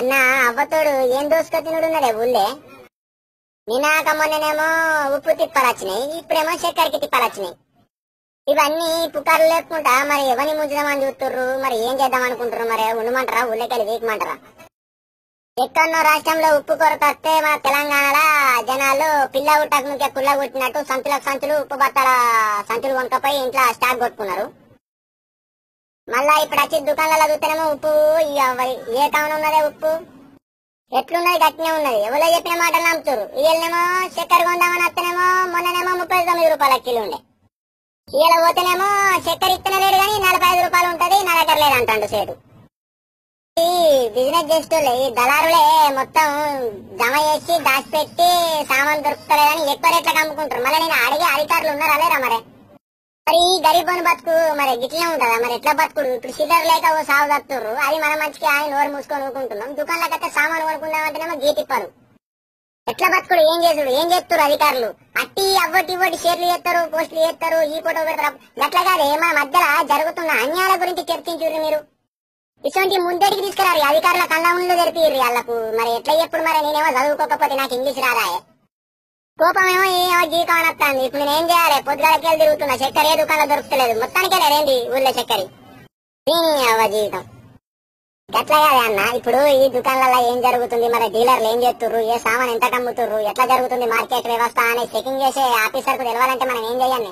అన్న అవ్వతోడు ఏం దోసుకొచ్చినోడు ఉన్నాడే ఊళ్ళే. నినాక మొన్ననేమో ఉప్పు తిప్పాలు వచ్చినాయి, ఇప్పుడేమో చక్కెరకి తిప్పాలు వచ్చినాయి. ఇవన్నీ పుకార్లు లేపుకుంటా మరి ఎవరిని ముంచుదామని చూస్తుర్రు, మరి ఏం చేద్దాం అనుకుంటారు, మరి ఉండమంటారా ఊళ్ళకెళ్ళి వీకమంటారా? ఎక్కడో రాష్ట్రంలో ఉప్పు కొరత వస్తే మన తెలంగాణలో జనాలు పిల్ల ఉట్టక ముందే కుల్ల కొట్టినట్టు సంచులకు సంచులు ఉప్పు బత్తాల సంచులు వంకపోయి ఇంట్లో స్టాక్ కొట్టుకున్నారు. మళ్ళా ఇప్పుడు వచ్చి దుకాణాలలో చూస్తేనేమో ఉప్పు ఏ టౌన్ ఉన్నదే ఉప్పు ఎట్లున్నది గట్టినే ఉన్నది. ఎవరో చెప్పిన మాటలు నమ్ముతారు. ఇవాళనేమో చక్కెర కొందామని వస్తేనేమో మొన్ననేమో 39 రూపాయల కిలో ఉండే, ఇవాళ పోతేనేమో చక్కెర ఇత్తనే లేడు కానీ 45 రూపాయలు ఉంటది, నా దగ్గర లేదంటాడు సేటు. ఈ బిజినెస్ చేసేటోళ్ళే ఈ దళారులే మొత్తం జమ చేసి దాచిపెట్టి సామాన్ దొరుకుతలేదని ఎక్కువ రేట్లకు అమ్ముకుంటారు. మళ్ళీ నేను అడిగే అధికారులు ఉన్నారా లేరా? మరి ఈ గరీబోని బతుకు మరి గిట్లనే ఉంటదా? మరి ఎట్లా బతుకుడు? ఇప్పుడు సిల్లర్ లేక ఓ సాగు తప్పుతుర్రు, అది మన మంచికి ఆయన నోరు మూసుకొని ఊరుకుంటున్నాం. దుకాణంలోకి అయితే సామాన్ కొనుక్కుందామంటేనేమో గీతిప్పారు. ఎట్లా బతుకుడు? ఏం చేసుడు? ఏం చేస్తారు అధికారులు? అట్టి అవ్వటి ఇవ్వటి షేర్లు చేస్తారు, పోస్టులు చేస్తారు, ఈ ఫోటో పెడతారు. గట్లా కాదే మన మధ్యలో జరుగుతున్న అన్యాయాల గురించి చర్చించుర్రు మీరు. ఇటువంటి ముందడికి తీసుకురారు అధికారుల కళ్ళ ముందు తెరిపిర్రు వాళ్ళకు. మరి ఎట్లా ఎప్పుడు మరి నేనేమో చదువుకోకపోతే నాకు ఇంగ్లీష్ రాదాయే, కోపమేమో ఏమో జీవితం అని వస్తుంది. ఇప్పుడు నేనేం చేయాలి? పొద్దుగాలకెళ్ళి తిరుగుతున్నా, చక్కెర ఏ దుకాణంలో దొరుకుతలేదు, మొత్తానికే లేదేంటి ఊళ్ళో చక్కెర. దీని అవ్వ జీవితం ఎట్లా కాదే అన్న. ఇప్పుడు ఈ దుకాణాలలో ఏం జరుగుతుంది, మరి డీలర్లు ఏం చేస్తుర్రు, ఏ సామాన్ ఎంత అమ్ముతుర్రు, ఎట్లా జరుగుతుంది మార్కెట్ వ్యవస్థ అని చెకింగ్ చేసే ఆఫీసర్ కు తెలవాలంటే మనం ఏం చేయాలి?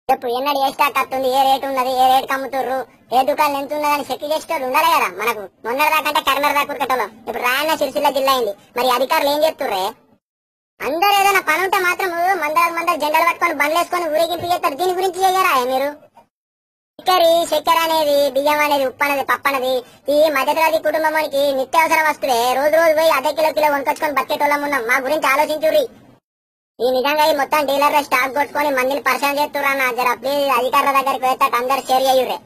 చెప్పు, ఎన్నడు ఏ స్టాక్ వస్తుంది, ఏ రేటు ఉన్నది, ఏ రేటుకి అమ్ముతుర్రు, ఏ దుకాణం ఎంత ఉన్నదని చెక్ చేసేటోళ్ళు ఉండాలి కదా మనకు. మొన్నటిదాకంటే కరీంనగర్ దాకా ఉరకటోళ్ళం, ఇప్పుడు రాయన్న సిరిసిల్ల జిల్లా అయింది. మరి అధికారులు ఏం చేస్తుర్రే? అందరు ఏదైనా పని ఉంటే మాత్రం మందరు జెండాలు పట్టుకొని బండ్లు వేసుకొని ఊరేగింపు చేస్తారు. దీని గురించి చెయ్యరా మీరు? చక్కెర అనేది, బియ్యం అనేది, ఉప్పు అనేది, పప్పు అనేది ఈ మధ్యతరగతి కుటుంబానికి నిత్యావసర వస్తువే. రోజు పోయి అర్ధ కిలో వంకొచ్చుకొని బతికేటోళ్ళం ఉన్నాం. మా గురించి ఆలోచించుర్రి. ఈ నిజంగా ఈ మొత్తం డీలర్ల స్టాక్ కొట్టుకొని మందిని పరిచయం చేస్తుర్రా? జర ప్లీజ్ అధికారుల దగ్గరికి పోతే అందరు షేర్ చేయుర్రే.